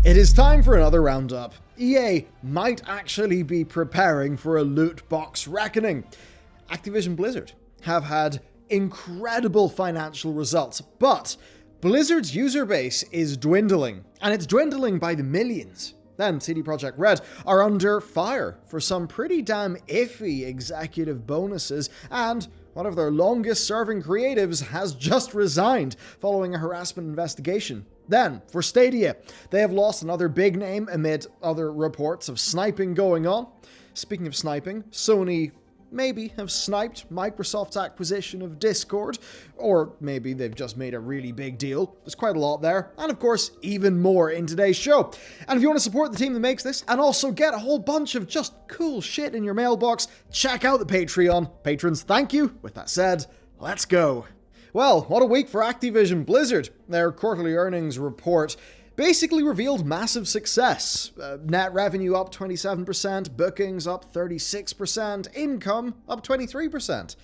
It is time for another roundup. EA might actually be preparing for a loot box reckoning. Activision Blizzard have had incredible financial results, but Blizzard's user base is dwindling, and it's dwindling by the millions. Then CD Projekt Red are under fire for some pretty damn iffy executive bonuses, and one of their longest-serving creatives has just resigned following a harassment investigation. Then, for Stadia, they have lost another big name amid other reports of sniping going on. Speaking of sniping, Sony maybe have sniped Microsoft's acquisition of Discord, or maybe they've just made a really big deal. There's quite a lot there, and of course, even more in today's show. And if you want to support the team that makes this, and also get a whole bunch of just cool shit in your mailbox, check out the Patreon. Patrons, thank you. With that said, let's go. Well, what a week for Activision Blizzard. Their quarterly earnings report basically revealed massive success. Net revenue up 27%, bookings up 36%, income up 23%.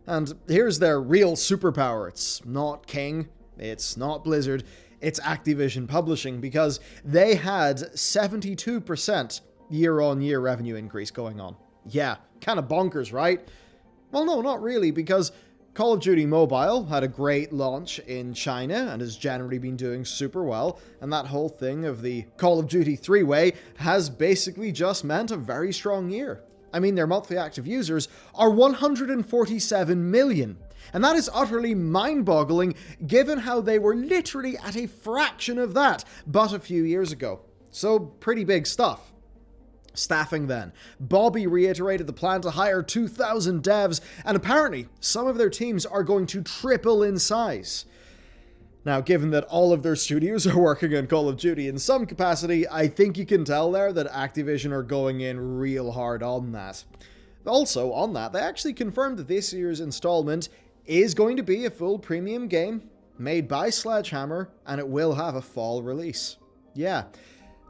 And here's their real superpower. It's not King, it's not Blizzard, it's Activision Publishing, because they had 72% year-on-year revenue increase going on. Yeah, kind of bonkers, right? Well, no, not really, because Call of Duty Mobile had a great launch in China and has generally been doing super well, and that whole thing of the Call of Duty three-way has basically just meant a very strong year. I mean, their monthly active users are 147 million, and that is utterly mind-boggling given how they were literally at a fraction of that but a few years ago. So, pretty big stuff. Staffing then. Bobby reiterated the plan to hire 2,000 devs, and apparently some of their teams are going to triple in size. Now, given that all of their studios are working on Call of Duty in some capacity, I think you can tell there that Activision are going in real hard on that. Also, on that, they actually confirmed that this year's installment is going to be a full premium game made by Sledgehammer, and it will have a fall release. Yeah.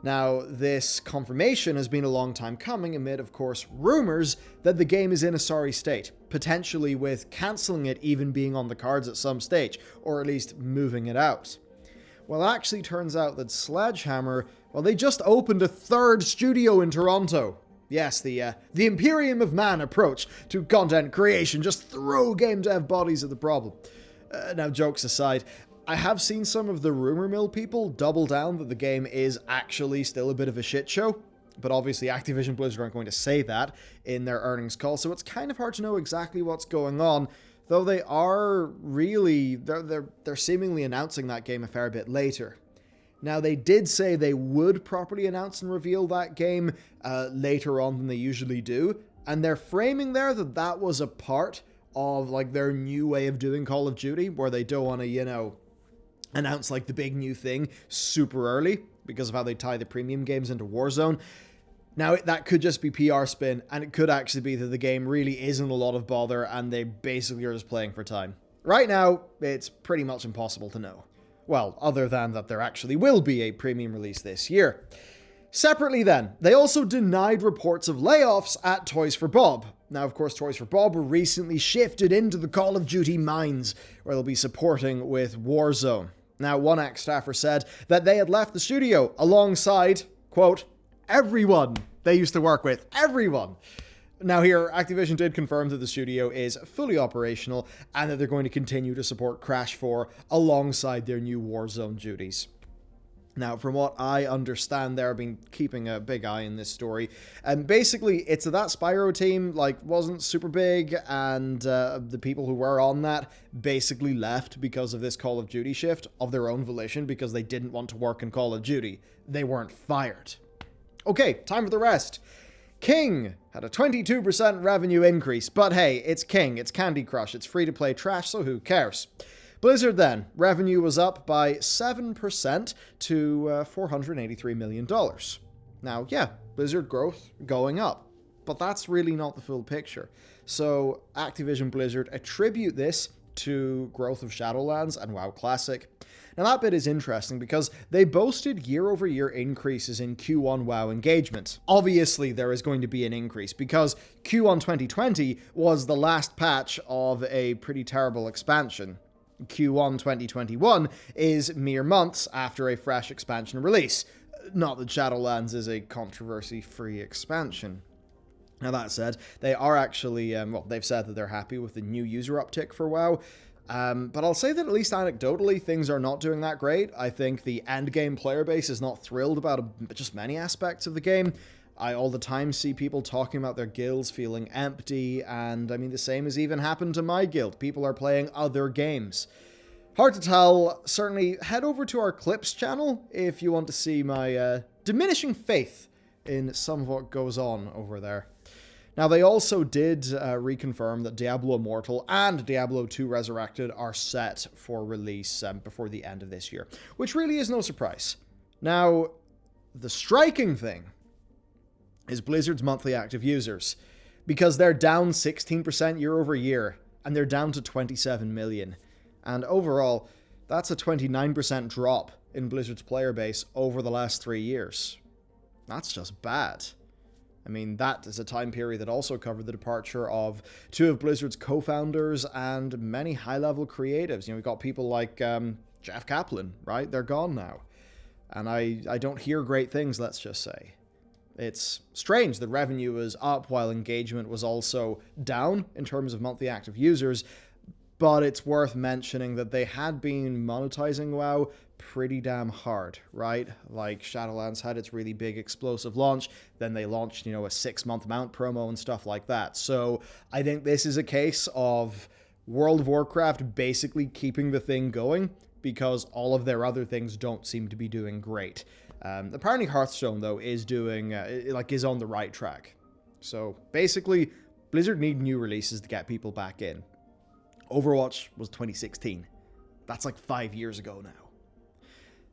Now, this confirmation has been a long time coming amid, of course, rumors that the game is in a sorry state, potentially with cancelling it even being on the cards at some stage, or at least moving it out. Well, it actually turns out that Sledgehammer, well, they just opened a third studio in Toronto. Yes, the Imperium of Man approach to content creation, just throw game dev bodies at the problem. Now, jokes aside, I have seen some of the rumor mill people double down that the game is actually still a bit of a shit show, but obviously Activision Blizzard aren't going to say that in their earnings call, so it's kind of hard to know exactly what's going on, though they are really, they're seemingly announcing that game a fair bit later. Now, they did say they would properly announce and reveal that game later on than they usually do, and they're framing there that that was a part of like their new way of doing Call of Duty, where they don't want to, announce like the big new thing super early because of how they tie the premium games into Warzone. Now, that could just be PR spin, and it could actually be that the game really isn't a lot of bother and they basically are just playing for time. Right now, it's pretty much impossible to know. Well, other than that there actually will be a premium release this year. Separately then, they also denied reports of layoffs at Toys for Bob. Now, of course, Toys for Bob were recently shifted into the Call of Duty mines, where they'll be supporting with Warzone. Now, one ex-staffer said that they had left the studio alongside, quote, everyone they used to work with. Everyone! Now here, Activision did confirm that the studio is fully operational and that they're going to continue to support Crash 4 alongside their new Warzone duties. Now, from what I understand, they've been keeping a big eye on this story. And basically, it's that Spyro team, wasn't super big, and the people who were on that basically left because of this Call of Duty shift of their own volition because they didn't want to work in Call of Duty. They weren't fired. Okay, time for the rest. King had a 22% revenue increase, but hey, it's King, it's Candy Crush, it's free-to-play trash, so who cares? Blizzard then, revenue was up by 7% to $483 million. Now, yeah, Blizzard growth going up, but that's really not the full picture. So Activision Blizzard attribute this to growth of Shadowlands and WoW Classic. Now that bit is interesting because they boasted year-over-year increases in Q1 WoW engagement. Obviously there is going to be an increase because Q1 2020 was the last patch of a pretty terrible expansion. Q1 2021 is mere months after a fresh expansion release. Not that Shadowlands is a controversy-free expansion. Now that said, they are actually, they've said that they're happy with the new user uptick for WoW, but I'll say that at least anecdotally, things are not doing that great. I think the endgame player base is not thrilled about just many aspects of the game. I all the time see people talking about their guilds feeling empty, and I mean, the same has even happened to my guild. People are playing other games. Hard to tell. Certainly head over to our Clips channel if you want to see my diminishing faith in some of what goes on over there. Now, they also did reconfirm that Diablo Immortal and Diablo 2 Resurrected are set for release before the end of this year, which really is no surprise. Now, the striking thing is Blizzard's monthly active users, because they're down 16% year over year, and they're down to 27 million. And overall, that's a 29% drop in Blizzard's player base over the last 3 years. That's just bad. I mean, that is a time period that also covered the departure of 2 of Blizzard's co-founders and many high-level creatives. You know, we've got people like Jeff Kaplan, right? They're gone now. And I don't hear great things, let's just say. It's strange that revenue was up while engagement was also down in terms of monthly active users, but it's worth mentioning that they had been monetizing WoW pretty damn hard, right? Like, Shadowlands had its really big explosive launch, then they launched, you know, a 6-month mount promo and stuff like that. So I think this is a case of World of Warcraft basically keeping the thing going because all of their other things don't seem to be doing great. Apparently Hearthstone, though, is doing, is on the right track. So basically, Blizzard need new releases to get people back in. Overwatch was 2016. That's like 5 years ago now.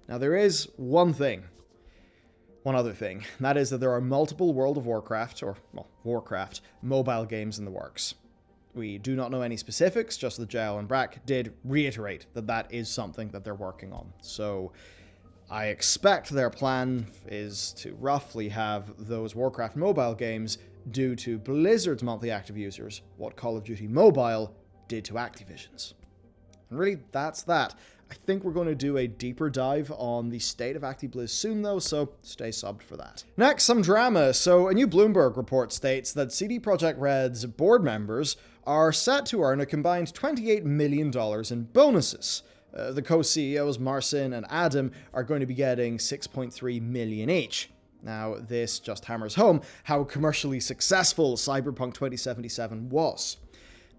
Now, there is one other thing, and that is that there are multiple World of Warcraft, Warcraft, mobile games in the works. We do not know any specifics, just that JL and Brack did reiterate that that is something that they're working on. So I expect their plan is to roughly have those Warcraft mobile games do to Blizzard's monthly active users what Call of Duty Mobile did to Activision's. And really, that's that. I think we're going to do a deeper dive on the state of ActiBliz soon, though, so stay subbed for that. Next, some drama. So, a new Bloomberg report states that CD Projekt Red's board members are set to earn a combined $28 million in bonuses. The co-CEOs, Marcin and Adam, are going to be getting $6.3 million each. Now, this just hammers home how commercially successful Cyberpunk 2077 was.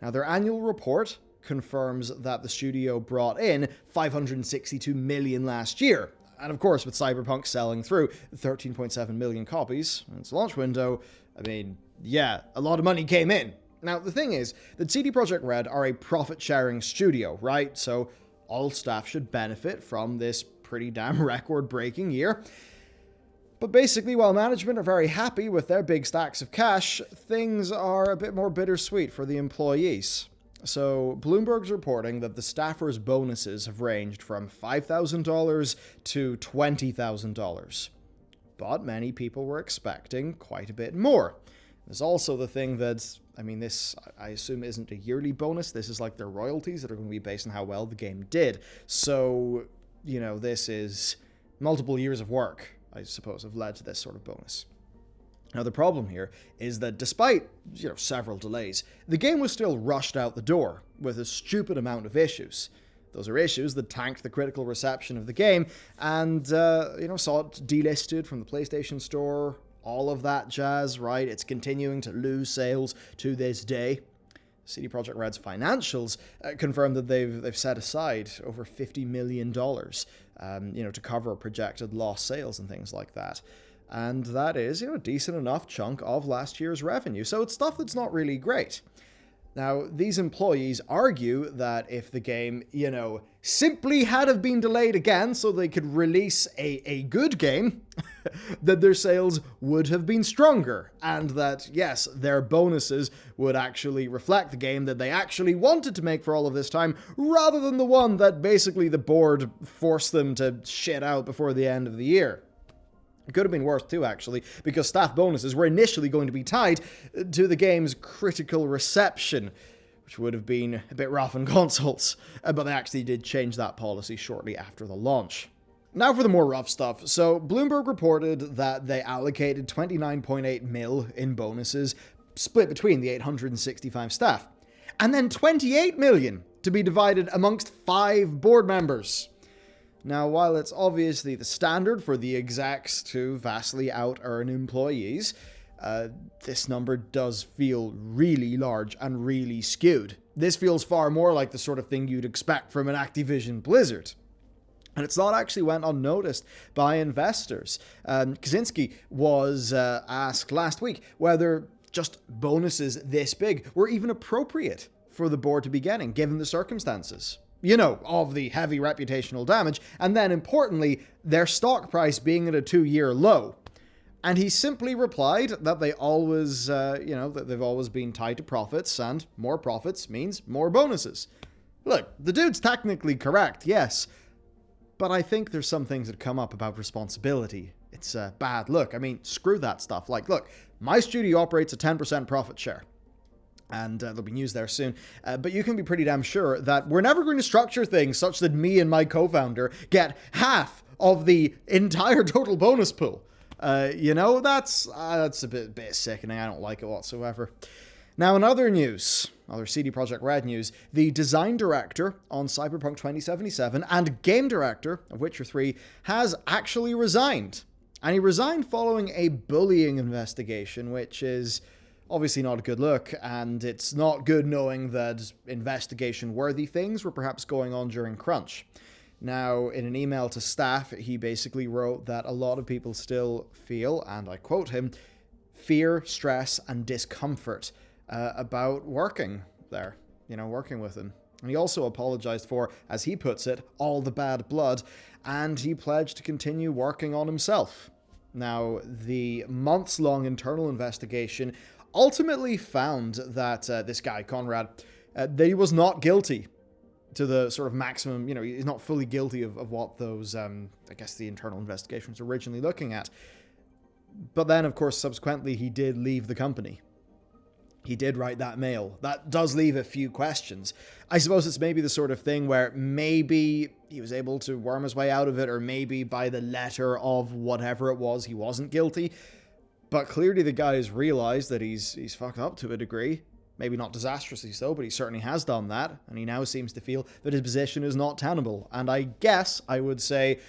Now, their annual report confirms that the studio brought in $562 million last year. And of course, with Cyberpunk selling through 13.7 million copies in its launch window, I mean, yeah, a lot of money came in. Now, the thing is that CD Projekt Red are a profit-sharing studio, right? So all staff should benefit from this pretty damn record-breaking year. But basically, while management are very happy with their big stacks of cash, things are a bit more bittersweet for the employees. So, Bloomberg's reporting that the staffers' bonuses have ranged from $5,000 to $20,000. But many people were expecting quite a bit more. There's also the thing that, I mean, this, I assume, isn't a yearly bonus. This is like their royalties that are going to be based on how well the game did. So, you know, this is multiple years of work, I suppose, have led to this sort of bonus. Now, the problem here is that despite, several delays, the game was still rushed out the door with a stupid amount of issues. Those are issues that tanked the critical reception of the game and, saw it delisted from the PlayStation Store, all of that jazz, right? It's continuing to lose sales to this day. CD Projekt Red's financials confirm that they've set aside over $50 million, to cover projected lost sales and things like that. And that is, a decent enough chunk of last year's revenue. So it's stuff that's not really great. Now, these employees argue that if the game, simply had have been delayed again so they could release a good game, that their sales would have been stronger. And that, yes, their bonuses would actually reflect the game that they actually wanted to make for all of this time, rather than the one that basically the board forced them to shit out before the end of the year. It could have been worse too, actually, because staff bonuses were initially going to be tied to the game's critical reception, which would have been a bit rough on consoles, but they actually did change that policy shortly after the launch. Now for the more rough stuff. So Bloomberg reported that they allocated 29.8 mil in bonuses, split between the 865 staff, and then 28 million to be divided amongst 5 board members. Now, while it's obviously the standard for the execs to vastly out-earn employees, this number does feel really large and really skewed. This feels far more like the sort of thing you'd expect from an Activision Blizzard. And it's not actually went unnoticed by investors. Kaczynski was asked last week whether just bonuses this big were even appropriate for the board to be getting, given the circumstances, of the heavy reputational damage, and then importantly, their stock price being at a 2-year low. And he simply replied that they always, that they've always been tied to profits, and more profits means more bonuses. Look, the dude's technically correct, yes, but I think there's some things that come up about responsibility. It's a bad look. I mean, screw that stuff. Like, look, my studio operates a 10% profit share. And there'll be news there soon. But you can be pretty damn sure that we're never going to structure things such that me and my co-founder get half of the entire total bonus pool. That's a bit sickening. I don't like it whatsoever. Now, in other news, other CD Projekt Red news, the design director on Cyberpunk 2077 and game director of Witcher 3 has actually resigned. And he resigned following a bullying investigation, which is obviously not a good look, and it's not good knowing that investigation-worthy things were perhaps going on during crunch. Now, in an email to staff, he basically wrote that a lot of people still feel, and I quote him, fear, stress, and discomfort about working there, working with him. And he also apologized for, as he puts it, all the bad blood, and he pledged to continue working on himself. Now, the months-long internal investigation ultimately found that this guy, Conrad, that he was not guilty to the sort of maximum, he's not fully guilty of what those, the internal investigation was originally looking at. But then, of course, subsequently, he did leave the company. He did write that mail. That does leave a few questions. I suppose it's maybe the sort of thing where maybe he was able to worm his way out of it, or maybe by the letter of whatever it was, he wasn't guilty. But clearly the guy has realized that he's fucked up to a degree. Maybe not disastrously so, but he certainly has done that. And he now seems to feel that his position is not tenable. And I guess I would say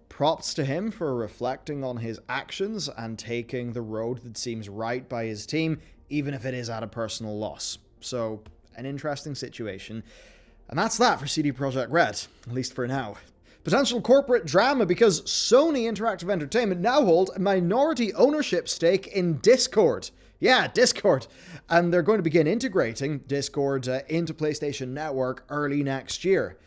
props to him for reflecting on his actions and taking the road that seems right by his team, even if it is at a personal loss. So, an interesting situation. And that's that for CD Projekt Red, at least for now. Potential corporate drama because Sony Interactive Entertainment now hold a minority ownership stake in Discord. Yeah, Discord. And they're going to begin integrating Discord into PlayStation Network early next year.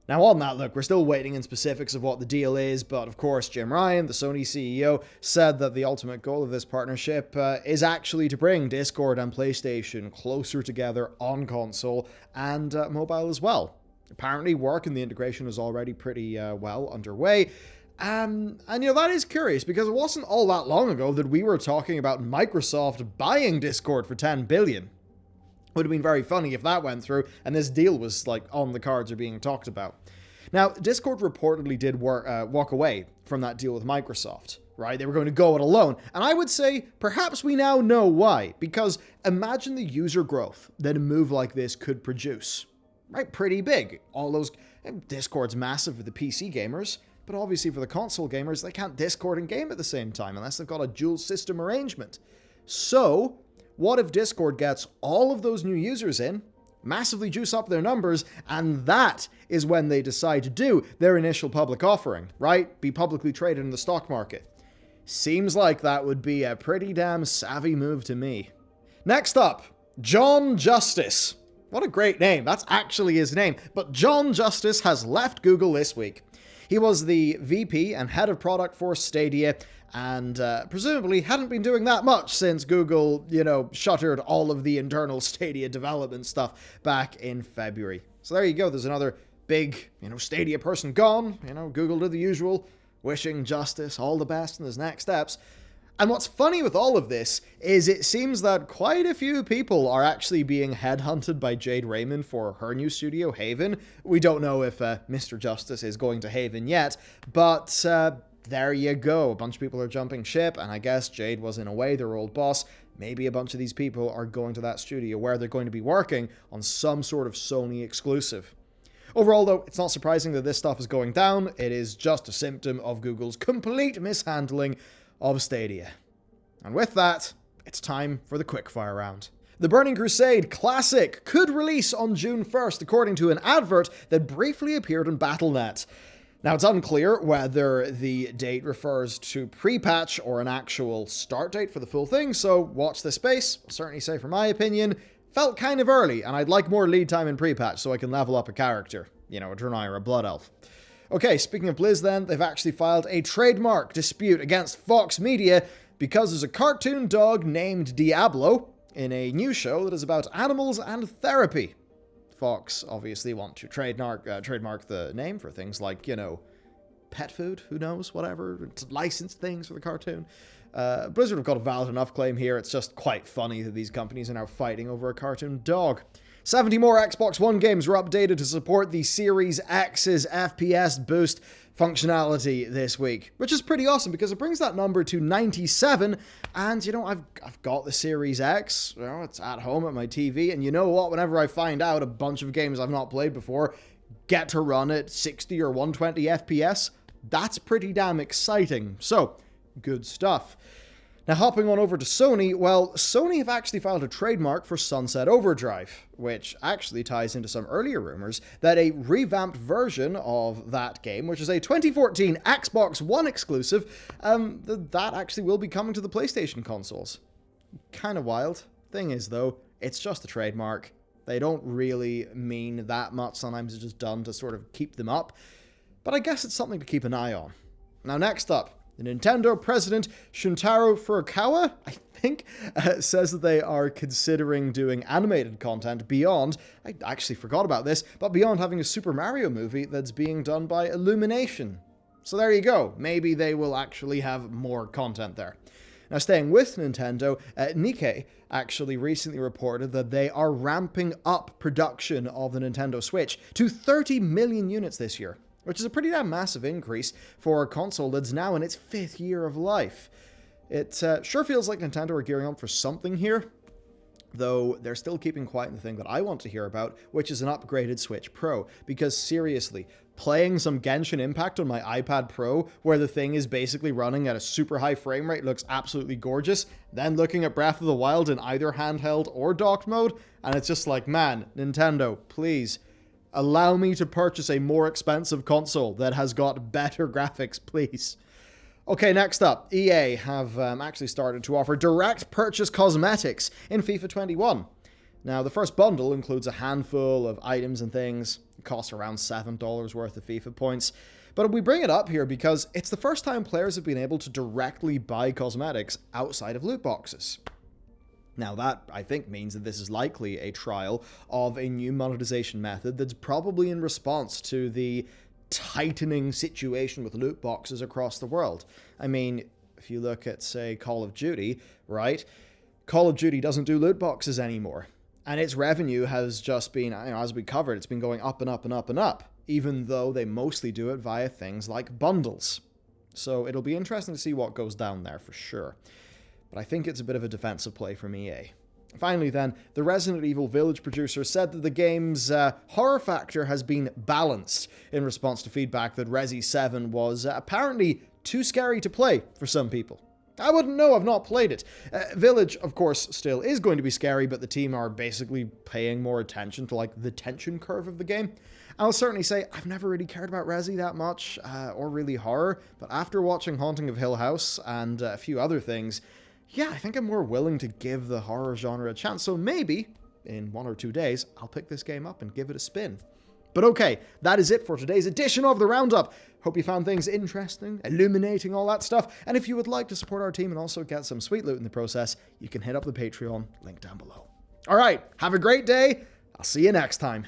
Now on that, look, we're still waiting in specifics of what the deal is, but of course Jim Ryan, the Sony CEO, said that the ultimate goal of this partnership is actually to bring Discord and PlayStation closer together on console and mobile as well. Apparently work in the integration is already pretty well underway. And that is curious because it wasn't all that long ago that we were talking about Microsoft buying Discord for $10 billion. Would have been very funny if that went through and this deal was on the cards or being talked about. Now, Discord reportedly did walk away from that deal with Microsoft, right? They were going to go it alone. And I would say perhaps we now know why, because imagine the user growth that a move like this could produce, right? Pretty big. Discord's massive for the PC gamers, but obviously for the console gamers, they can't Discord and game at the same time unless they've got a dual system arrangement. So what if Discord gets all of those new users in, massively juice up their numbers, and that is when they decide to do their initial public offering, right? Be publicly traded in the stock market. Seems like that would be a pretty damn savvy move to me. Next up, John Justice. What a great name. That's actually his name. But John Justice has left Google this week. He was the VP and head of product for Stadia, and presumably hadn't been doing that much since Google, shuttered all of the internal Stadia development stuff back in February. So there you go. There's another big, Stadia person gone. Google did the usual, wishing Justice all the best in his next steps. And what's funny with all of this is it seems that quite a few people are actually being headhunted by Jade Raymond for her new studio, Haven. We don't know if Mr. Justice is going to Haven yet, but there you go. A bunch of people are jumping ship, and I guess Jade was in a way their old boss. Maybe a bunch of these people are going to that studio where they're going to be working on some sort of Sony exclusive. Overall, though, it's not surprising that this stuff is going down. It is just a symptom of Google's complete mishandling of Stadia. And with that, it's time for the quickfire round. The Burning Crusade Classic could release on June 1st, according to an advert that briefly appeared on Battle.net. Now, it's unclear whether the date refers to pre-patch or an actual start date for the full thing, so watch this space. I'll certainly say, for my opinion, felt kind of early, and I'd like more lead time in pre-patch so I can level up a character. You know, a Draenei or a Blood Elf. Okay, speaking of Blizz then, they've actually filed a trademark dispute against Fox Media because there's a cartoon dog named Diablo in a new show that is about animals and therapy. Fox obviously want to trademark the name for things like, you know, pet food, who knows, whatever, licensed things for the cartoon. Blizzard have got a valid enough claim here. It's just quite funny that these companies are now fighting over a cartoon dog. 70 more Xbox One games were updated to support the Series X's FPS boost functionality this week, which is pretty awesome because it brings that number to 97. And, you know, I've got the Series X, you know, it's at home at my TV. And you know what? Whenever I find out a bunch of games I've not played before get to run at 60 or 120 FPS, that's pretty damn exciting. So, good stuff. Now, hopping on over to Sony, well, Sony have actually filed a trademark for Sunset Overdrive, which actually ties into some earlier rumors that a revamped version of that game, which is a 2014 Xbox One exclusive, that actually will be coming to the PlayStation consoles. Kind of wild. Thing is, though, it's just a trademark. They don't really mean that much. Sometimes it's just done to sort of keep them up. But I guess it's something to keep an eye on. Now, next up, the Nintendo president, Shuntaro Furukawa, I think, says that they are considering doing animated content beyond, I actually forgot about this, but beyond having a Super Mario movie that's being done by Illumination. So there you go. Maybe they will actually have more content there. Now, staying with Nintendo, Nikkei actually recently reported that they are ramping up production of the Nintendo Switch to 30 million units this year, which is a pretty damn massive increase for a console that's now in its 5th year of life. It sure feels like Nintendo are gearing up for something here, though they're still keeping quiet in the thing that I want to hear about, which is an upgraded Switch Pro. Because seriously, playing some Genshin Impact on my iPad Pro, where the thing is basically running at a super high frame rate, looks absolutely gorgeous, then looking at Breath of the Wild in either handheld or docked mode, and it's just like, man, Nintendo, please, allow me to purchase a more expensive console that has got better graphics, please. Okay, next up, EA have actually started to offer direct purchase cosmetics in FIFA 21. Now, the first bundle includes a handful of items and things. It costs around $7 worth of FIFA points. But we bring it up here because it's the first time players have been able to directly buy cosmetics outside of loot boxes. Now that, I think, means that this is likely a trial of a new monetization method that's probably in response to the tightening situation with loot boxes across the world. I mean, if you look at, say, Call of Duty, right? Call of Duty doesn't do loot boxes anymore. And its revenue has just been, as we covered, it's been going up and up and up and up, even though they mostly do it via things like bundles. So it'll be interesting to see what goes down there for sure. But I think it's a bit of a defensive play from EA. Finally then, the Resident Evil Village producer said that the game's horror factor has been balanced in response to feedback that Resi 7 was apparently too scary to play for some people. I wouldn't know, I've not played it. Village, of course, still is going to be scary, but the team are basically paying more attention to, like, the tension curve of the game. I'll certainly say I've never really cared about Resi that much, or really horror, but after watching Haunting of Hill House and a few other things, yeah, I think I'm more willing to give the horror genre a chance, so maybe, in 1 or 2 days, I'll pick this game up and give it a spin. But okay, that is it for today's edition of the Roundup. Hope you found things interesting, illuminating, all that stuff. And if you would like to support our team and also get some sweet loot in the process, you can hit up the Patreon, link down below. All right, have a great day. I'll see you next time.